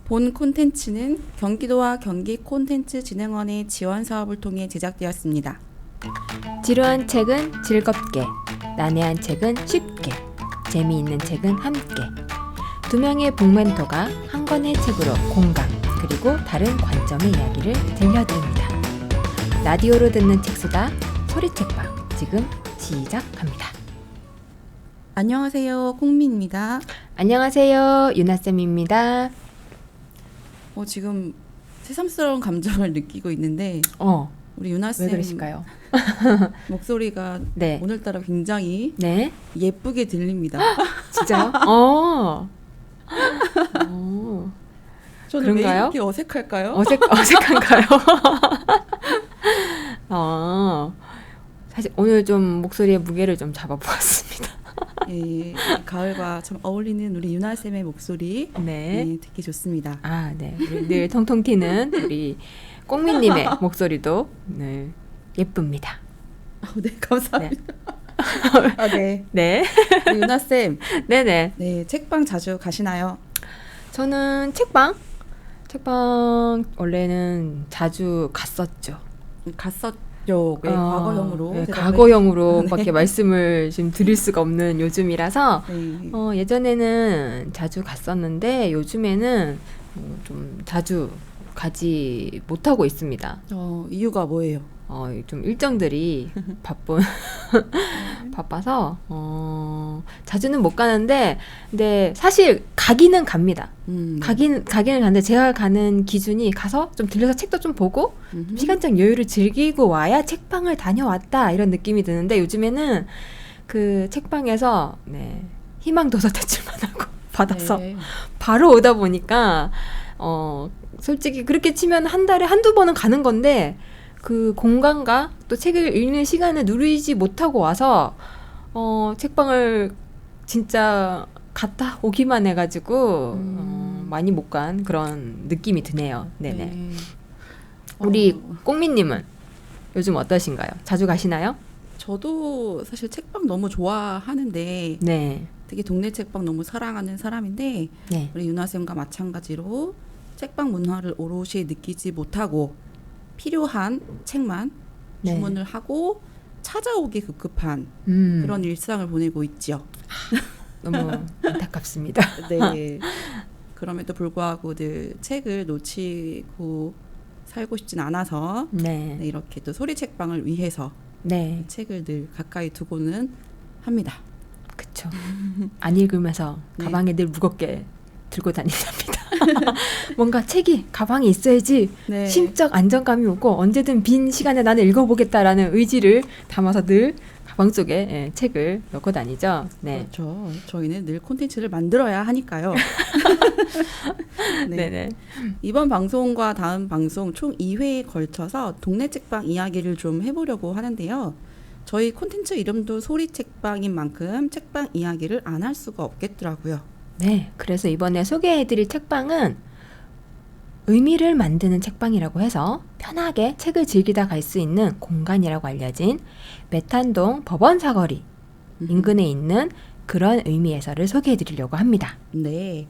본 콘텐츠는 경기도와 경기콘텐츠진흥원의 지원 사업을 통해 제작되었습니다. 지루한 책은 즐겁게, 난해한 책은 쉽게, 재미있는 책은 함께. 두 명의 북멘토가 한 권의 책으로 공감, 그리고 다른 관점의 이야기를 들려드립니다. 라디오로 듣는 책수다 소리책방, 지금 시작합니다. 안녕하세요, 콩민입니다. 안녕하세요, 유나쌤입니다. 지금 새삼스러운 감정을 느끼고 있는데 우리 유나쌤 왜 그러실까요? 목소리가 네. 오늘따라 굉장히 네. 예쁘게 들립니다. 진짜요? 저는 그런가요? 왜 이렇게 어색할까요? 어색한가요? 사실 오늘 좀 목소리의 무게를 좀 잡아보았습니다. 예, 가을과 참 어울리는 우리 유나쌤의 목소리 네. 듣기 좋습니다. 네. 늘 통통 튀는 우리 꽁미님의 목소리도 네, 예쁩니다. 네, 감사합니다. 네. 네. 유나쌤, 네네. 네, 책방 자주 가시나요? 저는 책방 원래는 자주 갔었죠. 갔었죠. 네, 과거형으로. 네, 대답을 과거형으로밖에 네. 말씀을 지금 드릴 수가 없는 요즘이라서 네. 예전에는 자주 갔었는데 요즘에는 좀 자주 가지 못하고 있습니다. 이유가 뭐예요? 좀 일정들이 바빠서 자주는 못 가는데 근데 사실 가기는 갑니다. 가기는 가는데 제가 가는 기준이 가서 좀 들려서 책도 좀 보고 시간적 여유를 즐기고 와야 책방을 다녀왔다 이런 느낌이 드는데 요즘에는 그 책방에서 희망도서 대출만 하고 받아서 네. 바로 오다 보니까 솔직히 그렇게 치면 한 달에 한두 번은 가는 건데 그 공간과 또 책을 읽는 시간을 누리지 못하고 와서 책방을 진짜 갔다 오기만 해가지고 많이 못 간 그런 느낌이 드네요. 네네. 네. 우리 꽁미님은 요즘 어떠신가요? 자주 가시나요? 저도 사실 책방 너무 좋아하는데 네. 되게 동네 책방 너무 사랑하는 사람인데 네. 우리 유나쌤과 마찬가지로 책방 문화를 오롯이 느끼지 못하고 필요한 책만 네. 주문을 하고 찾아오기 급급한 그런 일상을 보내고 있죠. 너무 안타깝습니다. 네. 그럼에도 불구하고 늘 책을 놓치고 살고 싶진 않아서 네. 이렇게 또 소리 책방을 위해서 네. 책을 늘 가까이 두고는 합니다. 그쵸. 안 읽으면서 네. 가방에 늘 무겁게 들고 다닌답니다. 뭔가 책이 가방에 있어야지 네. 심적 안정감이 오고 언제든 빈 시간에 나는 읽어보겠다라는 의지를 담아서 늘 가방 속에 책을 넣고 다니죠. 네. 그렇죠. 저희는 늘 콘텐츠를 만들어야 하니까요. 네. 네네. 이번 방송과 다음 방송 총 2회에 걸쳐서 동네 책방 이야기를 좀 해보려고 하는데요. 저희 콘텐츠 이름도 소리 책방인 만큼 책방 이야기를 안 할 수가 없겠더라고요. 네. 그래서 이번에 소개해드릴 책방은 의미를 만드는 책방이라고 해서 편하게 책을 즐기다 갈 수 있는 공간이라고 알려진 메탄동 법원 사거리 인근에 있는 그런 의미에서를 소개해드리려고 합니다. 네.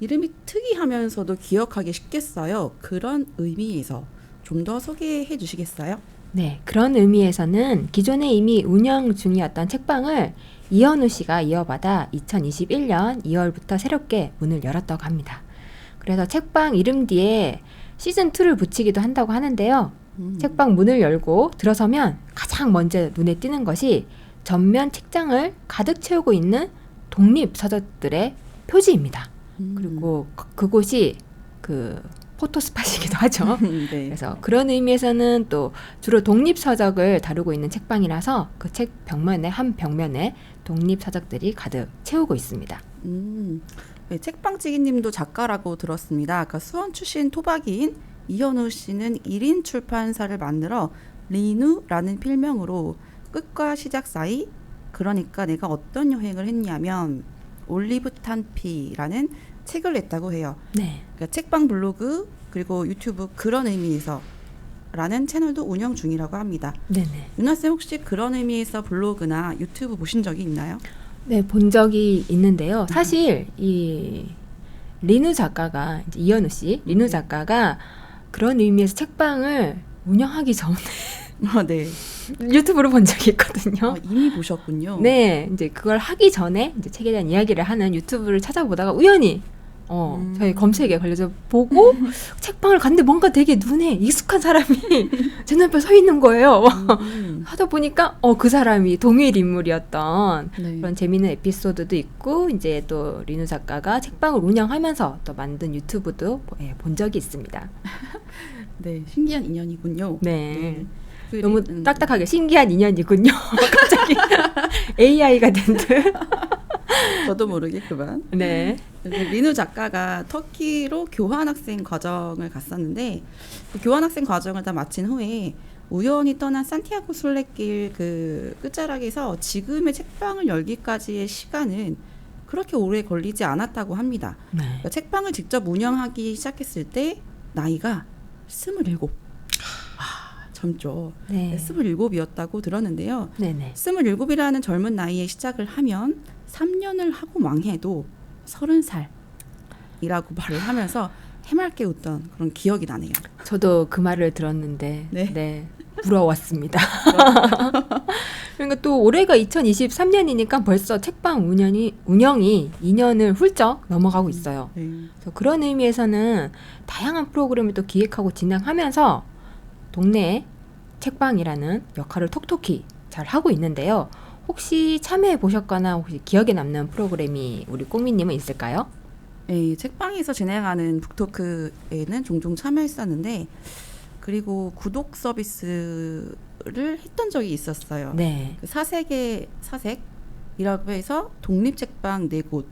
이름이 특이하면서도 기억하기 쉽겠어요. 그런 의미에서 좀 더 소개해 주시겠어요? 네, 그런 의미에서는 기존에 이미 운영 중이었던 책방을 이현우 씨가 이어받아 2021년 2월부터 새롭게 문을 열었다고 합니다. 그래서 책방 이름 뒤에 시즌2를 붙이기도 한다고 하는데요. 책방 문을 열고 들어서면 가장 먼저 눈에 띄는 것이 전면 책장을 가득 채우고 있는 독립서적들의 표지입니다. 그리고 그곳이 그 포토스팟이기도 하죠. 네. 그래서 그런 의미에서는 또 주로 독립서적을 다루고 있는 책방이라서 그 책 벽면에 한 벽면에 독립서적들이 가득 채우고 있습니다. 네, 책방찌기님도 작가라고 들었습니다. 아까 수원 출신 토박이인 이현우 씨는 1인 출판사를 만들어 리누라는 필명으로 끝과 시작 사이, 그러니까 내가 어떤 여행을 했냐면 올리브 탄피라는 책을 냈다고 해요. 네. 그러니까 책방 블로그 그리고 유튜브 그런 의미에서 라는 채널도 운영 중이라고 합니다. 네네. 유나쌤 혹시 그런 의미에서 블로그나 유튜브 보신 적이 있나요? 네, 본 적이 있는데요. 사실 이 리누 작가가 이제 이현우 씨, 리누 작가가 그런 의미에서 책방을 운영하기 전에 네. 유튜브로 본 적이 있거든요. 이미 보셨군요. 네, 이제 그걸 하기 전에 이제 책에 대한 이야기를 하는 유튜브를 찾아보다가 우연히 저희 검색에 걸려서 보고 책방을 갔는데 뭔가 되게 눈에 익숙한 사람이 제 눈앞에 서 있는 거예요. 하다 보니까 그 사람이 동일 인물이었던 네. 그런 재미있는 에피소드도 있고 이제 또 리누 작가가 책방을 운영하면서 또 만든 유튜브도 본 적이 있습니다. 네, 신기한 인연이군요. 네. 그 너무 딱딱하게 신기한 인연이군요. 갑자기 AI가 된 듯. 저도 모르게 그만. 네. 리누 작가가 터키로 교환학생 과정을 갔었는데 그 교환학생 과정을 다 마친 후에 우연히 떠난 산티아고 순례길 그 끝자락에서 지금의 책방을 열기까지의 시간은 그렇게 오래 걸리지 않았다고 합니다. 네. 그러니까 책방을 직접 운영하기 시작했을 때 나이가 27. 젊죠. 네. 27이었다고 들었는데요. 네네. 27이라는 젊은 나이에 시작을 하면 3년을 하고 망해도 30살이라고 말을 하면서 해맑게 웃던 그런 기억이 나네요. 저도 그 말을 들었는데 네. 부러웠습니다. 그러니까 또 올해가 2023년이니까 벌써 책방 운영이 2년을 훌쩍 넘어가고 있어요. 네. 그래서 그런 의미에서는 다양한 프로그램을 또 기획하고 진행하면서 동네 책방이라는 역할을 톡톡히 잘 하고 있는데요. 혹시 참여해 보셨거나 혹시 기억에 남는 프로그램이 우리 꽁미님은 있을까요? 네, 책방에서 진행하는 북토크에는 종종 참여했었는데 그리고 구독 서비스를 했던 적이 있었어요. 네. 그 사색이라고 해서 독립책방 4곳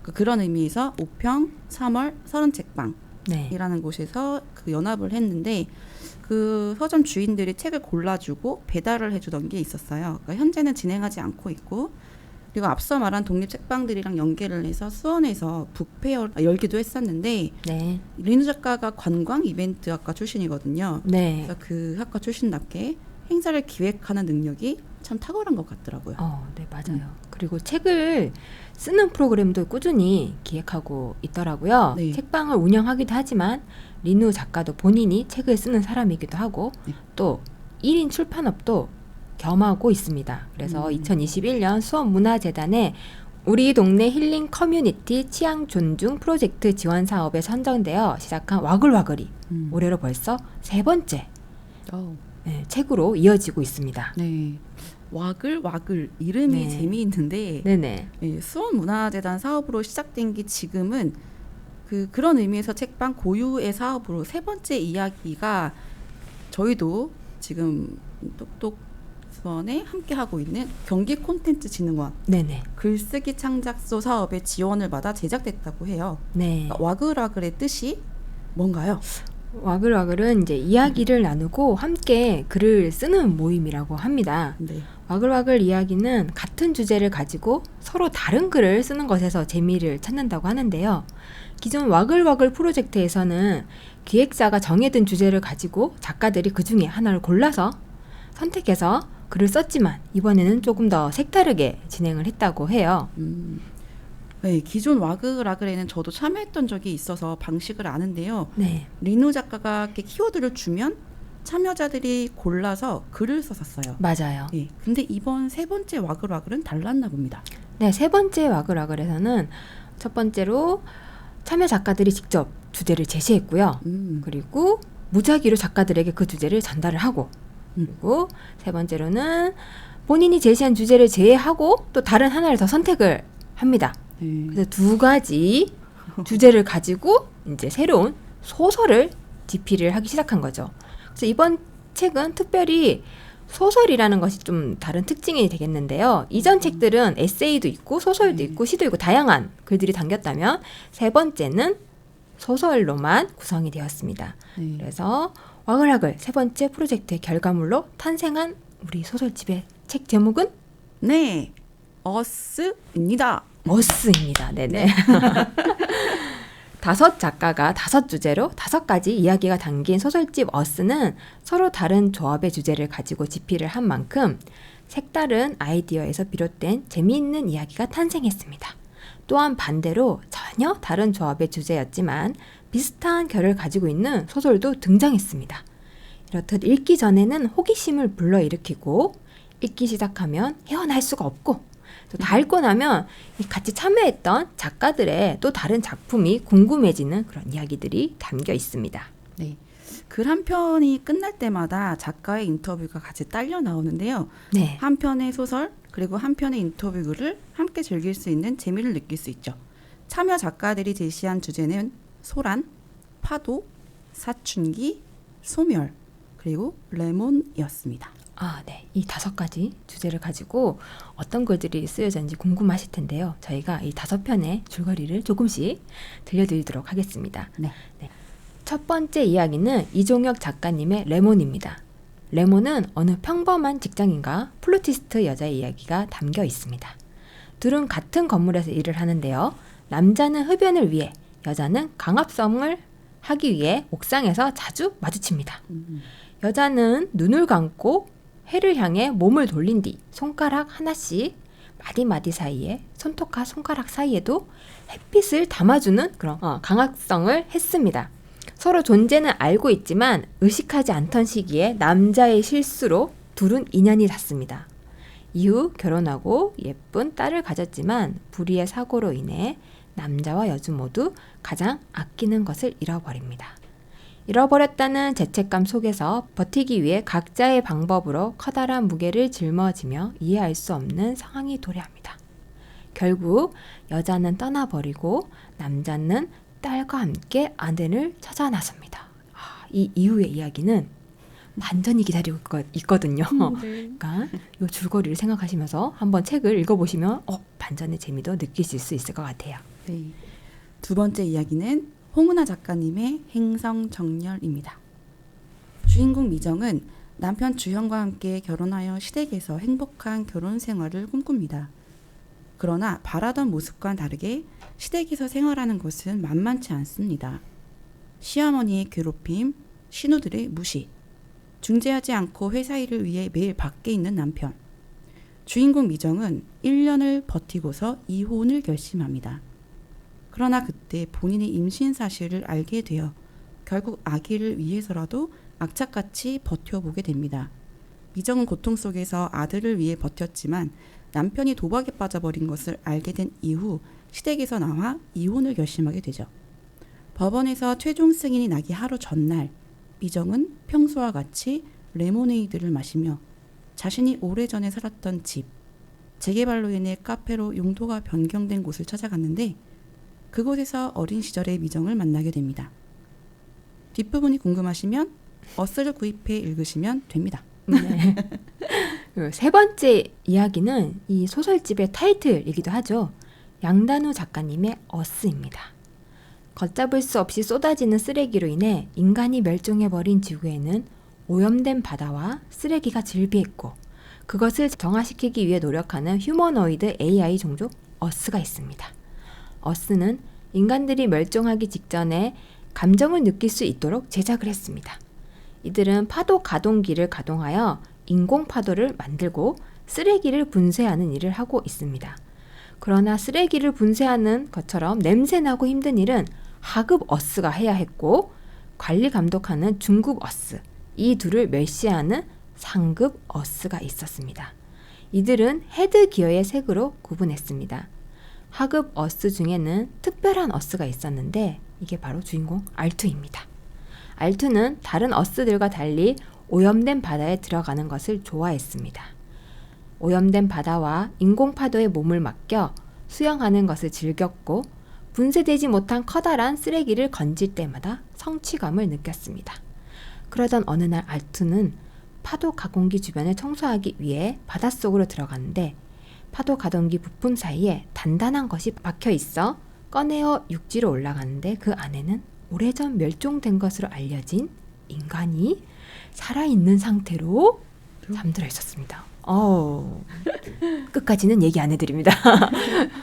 그런 의미에서 5평, 3월, 30책방이라는 네. 곳에서 그 연합을 했는데 그 서점 주인들이 책을 골라주고 배달을 해주던 게 있었어요. 그러니까 현재는 진행하지 않고 있고 그리고 앞서 말한 독립책방들이랑 연계를 해서 수원에서 북페어를 열기도 했었는데 네. 리누 작가가 관광 이벤트학과 출신이거든요. 네. 그래서 그 학과 출신답게 행사를 기획하는 능력이 참 탁월한 것 같더라고요. 네, 맞아요. 그리고 책을 쓰는 프로그램도 꾸준히 기획하고 있더라고요. 네. 책방을 운영하기도 하지만 리누 작가도 본인이 책을 쓰는 사람이기도 하고 네. 또 1인 출판업도 겸하고 있습니다. 그래서 2021년 수원문화재단의 우리 동네 힐링 커뮤니티 취향 존중 프로젝트 지원 사업에 선정되어 시작한 와글와글이 올해로 벌써 3번째 책으로 이어지고 있습니다. 네. 와글 이름이 네. 재미있는데 네네. 수원문화재단 사업으로 시작된 게 지금은 그런 의미에서 책방 고유의 사업으로 3번째 이야기가 저희도 지금 똑똑 수원에 함께하고 있는 경기콘텐츠진흥원 네네. 글쓰기 창작소 사업의 지원을 받아 제작됐다고 해요. 네. 그러니까 와글와글의 뜻이 뭔가요? 와글와글은 이제 이야기를 나누고 함께 글을 쓰는 모임이라고 합니다. 네. 와글와글 이야기는 같은 주제를 가지고 서로 다른 글을 쓰는 것에서 재미를 찾는다고 하는데요. 기존 와글와글 프로젝트에서는 기획자가 정해둔 주제를 가지고 작가들이 그 중에 하나를 골라서 선택해서 글을 썼지만 이번에는 조금 더 색다르게 진행을 했다고 해요. 네, 기존 와글와글에는 저도 참여했던 적이 있어서 방식을 아는데요. 네. 리누 작가가 이렇게 키워드를 주면 참여자들이 골라서 글을 썼었어요. 맞아요. 예. 근데 이번 3번째 와글와글은 달랐나 봅니다. 네, 3번째 와글와글에서는 첫 번째로 참여 작가들이 직접 주제를 제시했고요. 그리고 무작위로 작가들에게 그 주제를 전달을 하고 그리고 3번째로는 본인이 제시한 주제를 제외하고 또 다른 하나를 더 선택을 합니다. 그래서 2가지 주제를 가지고 이제 새로운 소설을 집필을 하기 시작한 거죠. 그래서 이번 책은 특별히 소설이라는 것이 좀 다른 특징이 되겠는데요. 이전 책들은 에세이도 있고 소설도 있고 시도 있고 다양한 글들이 담겼다면 3번째는 소설로만 구성이 되었습니다. 그래서 와글와글 3번째 프로젝트의 결과물로 탄생한 우리 소설집의 책 제목은 네, 어스입니다. 어스입니다. 네네. 5 작가가 5 주제로 5가지 이야기가 담긴 소설집 어스는 서로 다른 조합의 주제를 가지고 집필을 한 만큼 색다른 아이디어에서 비롯된 재미있는 이야기가 탄생했습니다. 또한 반대로 전혀 다른 조합의 주제였지만 비슷한 결을 가지고 있는 소설도 등장했습니다. 이렇듯 읽기 전에는 호기심을 불러일으키고 읽기 시작하면 헤어날 수가 없고 또 다 읽고 나면 같이 참여했던 작가들의 또 다른 작품이 궁금해지는 그런 이야기들이 담겨 있습니다. 네. 글 한 편이 끝날 때마다 작가의 인터뷰가 같이 딸려 나오는데요. 네. 한 편의 소설 그리고 한 편의 인터뷰 글을 함께 즐길 수 있는 재미를 느낄 수 있죠. 참여 작가들이 제시한 주제는 소란, 파도, 사춘기, 소멸, 그리고 레몬이었습니다. 네. 이 5가지 주제를 가지고 어떤 글들이 쓰여졌는지 궁금하실 텐데요. 저희가 이 5편의 줄거리를 조금씩 들려드리도록 하겠습니다. 네. 첫 번째 이야기는 이종혁 작가님의 레몬입니다. 레몬은 어느 평범한 직장인과 플루티스트 여자의 이야기가 담겨 있습니다. 둘은 같은 건물에서 일을 하는데요. 남자는 흡연을 위해, 여자는 강압성을 하기 위해 옥상에서 자주 마주칩니다. 여자는 눈을 감고 해를 향해 몸을 돌린 뒤 손가락 하나씩 마디마디 사이에 손톱과 손가락 사이에도 햇빛을 담아주는 그런 강압성을 했습니다. 서로 존재는 알고 있지만 의식하지 않던 시기에 남자의 실수로 둘은 인연이 닿습니다. 이후 결혼하고 예쁜 딸을 가졌지만 불의의 사고로 인해 남자와 여주 모두 가장 아끼는 것을 잃어버립니다. 잃어버렸다는 죄책감 속에서 버티기 위해 각자의 방법으로 커다란 무게를 짊어지며 이해할 수 없는 상황이 도래합니다. 결국 여자는 떠나버리고 남자는 딸과 함께 아내를 찾아 나섭니다. 이 이후의 이야기는 완전히 기다리고 있거든요. 그러니까 이 줄거리를 생각하시면서 한번 책을 읽어보시면 반전의 재미도 느끼실 수 있을 것 같아요. 네. 두 번째 이야기는 홍은아 작가님의 행성정렬입니다. 주인공 미정은 남편 주현과 함께 결혼하여 시댁에서 행복한 결혼 생활을 꿈꿉니다. 그러나 바라던 모습과는 다르게 시댁에서 생활하는 것은 만만치 않습니다. 시어머니의 괴롭힘, 신우들의 무시, 중재하지 않고 회사 일을 위해 매일 밖에 있는 남편. 주인공 미정은 1년을 버티고서 이혼을 결심합니다. 그러나 그때 본인의 임신 사실을 알게 되어 결국 아기를 위해서라도 악착같이 버텨보게 됩니다. 미정은 고통 속에서 아들을 위해 버텼지만 남편이 도박에 빠져버린 것을 알게 된 이후 시댁에서 나와 이혼을 결심하게 되죠. 법원에서 최종 승인이 나기 하루 전날 미정은 평소와 같이 레모네이드를 마시며 자신이 오래전에 살았던 집, 재개발로 인해 카페로 용도가 변경된 곳을 찾아갔는데 그곳에서 어린 시절의 미정을 만나게 됩니다. 뒷부분이 궁금하시면 어스를 구입해 읽으시면 됩니다. 네. 세 번째 이야기는 이 소설집의 타이틀이기도 하죠. 양단우 작가님의 어스입니다. 걷잡을 수 없이 쏟아지는 쓰레기로 인해 인간이 멸종해버린 지구에는 오염된 바다와 쓰레기가 즐비했고 그것을 정화시키기 위해 노력하는 휴머노이드 AI 종족 어스가 있습니다. 어스는 인간들이 멸종하기 직전에 감정을 느낄 수 있도록 제작을 했습니다. 이들은 파도 가동기를 가동하여 인공 파도를 만들고 쓰레기를 분쇄하는 일을 하고 있습니다. 그러나 쓰레기를 분쇄하는 것처럼 냄새나고 힘든 일은 하급 어스가 해야 했고 관리 감독하는 중급 어스, 이 둘을 멸시하는 상급 어스가 있었습니다. 이들은 헤드 기어의 색으로 구분했습니다. 하급 어스 중에는 특별한 어스가 있었는데 이게 바로 주인공 알투입니다. 알투는 다른 어스들과 달리 오염된 바다에 들어가는 것을 좋아했습니다. 오염된 바다와 인공파도에 몸을 맡겨 수영하는 것을 즐겼고 분쇄되지 못한 커다란 쓰레기를 건질 때마다 성취감을 느꼈습니다. 그러던 어느 날 알투는 파도 가공기 주변을 청소하기 위해 바닷속으로 들어갔는데 파도 가동기 부품 사이에 단단한 것이 박혀 있어 꺼내어 육지로 올라가는데 그 안에는 오래전 멸종된 것으로 알려진 인간이 살아있는 상태로 잠들어 있었습니다. 끝까지는 얘기 안 해드립니다.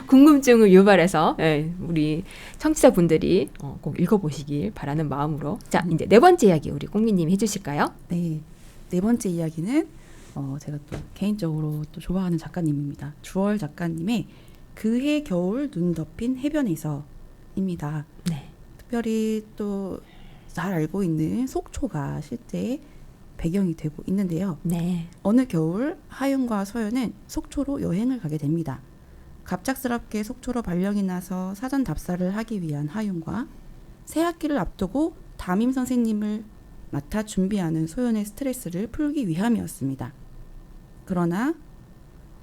궁금증을 유발해서 우리 청취자분들이 꼭 읽어보시길 바라는 마음으로 자 이제 네 번째 이야기 우리 꽁미님이 해주실까요? 네, 네 번째 이야기는 제가 또 개인적으로 또 좋아하는 작가님입니다. 주월 작가님의 그해 겨울 눈 덮인 해변에서입니다. 네. 특별히 또 잘 알고 있는 속초가 실제 배경이 되고 있는데요. 네. 어느 겨울 하윤과 서윤은 속초로 여행을 가게 됩니다. 갑작스럽게 속초로 발령이 나서 사전 답사를 하기 위한 하윤과 새 학기를 앞두고 담임 선생님을 맡아 준비하는 소연의 스트레스를 풀기 위함이었습니다. 그러나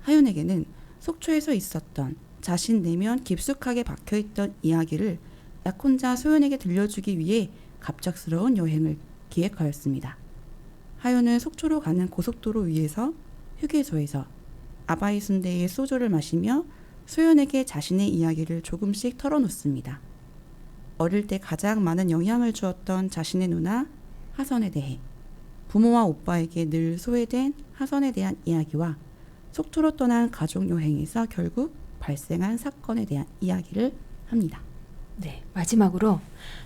하윤에게는 속초에서 있었던 자신 내면 깊숙하게 박혀있던 이야기를 약혼자 소연에게 들려주기 위해 갑작스러운 여행을 기획하였습니다. 하윤은 속초로 가는 고속도로 위에서 휴게소에서 아바이 순대의 소주를 마시며 소연에게 자신의 이야기를 조금씩 털어놓습니다. 어릴 때 가장 많은 영향을 주었던 자신의 누나 하선에 대해, 부모와 오빠에게 늘 소외된 하선에 대한 이야기와 속초로 떠난 가족 여행에서 결국 발생한 사건에 대한 이야기를 합니다. 네. 마지막으로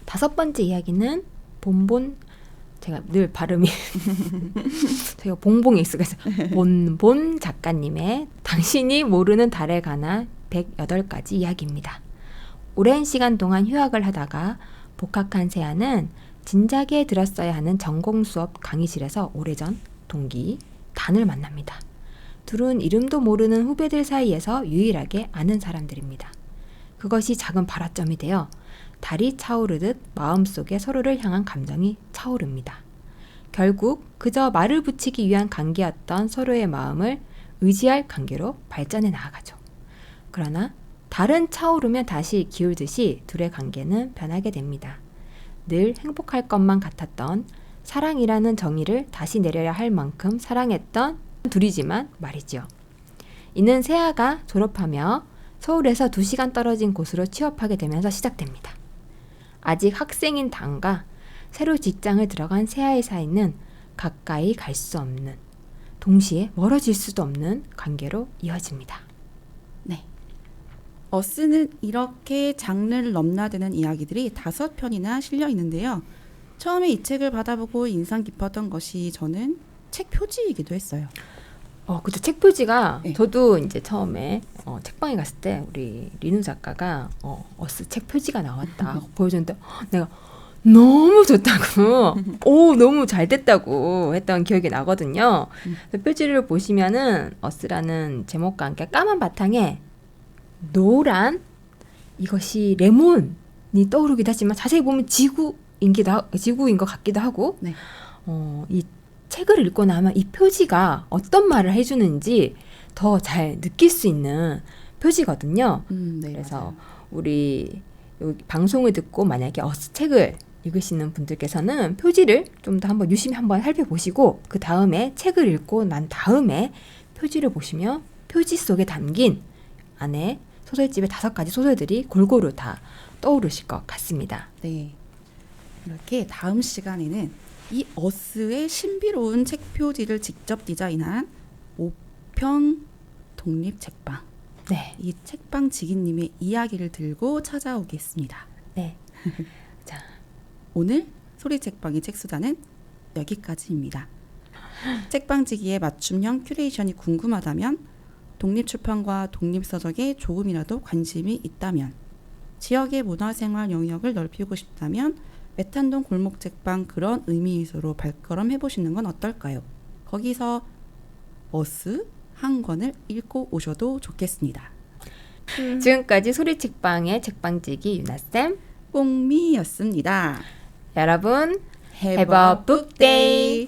5번째 이야기는 본본, 제가 늘 발음이 제가 봉봉에 익숙해서 본본 작가님의 당신이 모르는 달에 관한 108가지 이야기입니다. 오랜 시간 동안 휴학을 하다가 복학한 세아는 진작에 들었어야 하는 전공 수업 강의실에서 오래전 동기 단을 만납니다. 둘은 이름도 모르는 후배들 사이에서 유일하게 아는 사람들입니다. 그것이 작은 발화점이 되어 달이 차오르듯 마음속에 서로를 향한 감정이 차오릅니다. 결국 그저 말을 붙이기 위한 관계였던 서로의 마음을 의지할 관계로 발전해 나아가죠. 그러나 달은 차오르면 다시 기울듯이 둘의 관계는 변하게 됩니다. 늘 행복할 것만 같았던 사랑이라는 정의를 다시 내려야 할 만큼 사랑했던 둘이지만 말이죠. 이는 세아가 졸업하며 서울에서 2시간 떨어진 곳으로 취업하게 되면서 시작됩니다. 아직 학생인 단과 새로 직장을 들어간 세아의 사이는 가까이 갈 수 없는, 동시에 멀어질 수도 없는 관계로 이어집니다. 네. 어스는 이렇게 장르를 넘나드는 이야기들이 5편이나 실려 있는데요. 처음에 이 책을 받아보고 인상 깊었던 것이 저는 책 표지이기도 했어요. 그때 책 표지가 네. 저도 이제 처음에 책방에 갔을 때 우리 리누 작가가 어스 책 표지가 나왔다 보여줬는데 내가 너무 좋다고 오 너무 잘 됐다고 했던 기억이 나거든요. 그래서 표지를 보시면은 어스라는 제목과 함께 까만 바탕에 노란 이것이 레몬이 떠오르기도 하지만 자세히 보면 지구인 것 같기도 하고 네. 이 책을 읽고 나면 이 표지가 어떤 말을 해주는지 더 잘 느낄 수 있는 표지거든요. 네, 그래서 맞아요. 우리 여기 방송을 듣고 만약에 어스 책을 읽으시는 분들께서는 표지를 좀 더 한번 유심히 한번 살펴보시고 그 다음에 책을 읽고 난 다음에 표지를 보시면 표지 속에 담긴 안에 소설집의 5가지 소설들이 골고루 다 떠오르실 것 같습니다. 네. 이렇게 다음 시간에는 이 어스의 신비로운 책 표지를 직접 디자인한 5평 독립 책방, 네. 이 책방 지기님의 이야기를 들고 찾아오겠습니다. 네. 자, 오늘 소리책방의 책수단은 여기까지입니다. 책방지기의 맞춤형 큐레이션이 궁금하다면, 독립출판과 독립서적에 조금이라도 관심이 있다면, 지역의 문화생활 영역을 넓히고 싶다면 외탄동 골목책방 그런 의미에서로 발걸음 해보시는 건 어떨까요? 거기서 어스 한 권을 읽고 오셔도 좋겠습니다. 지금까지 소리책방의 책방지기 유나쌤 뽕미였습니다. 여러분 Have a book day.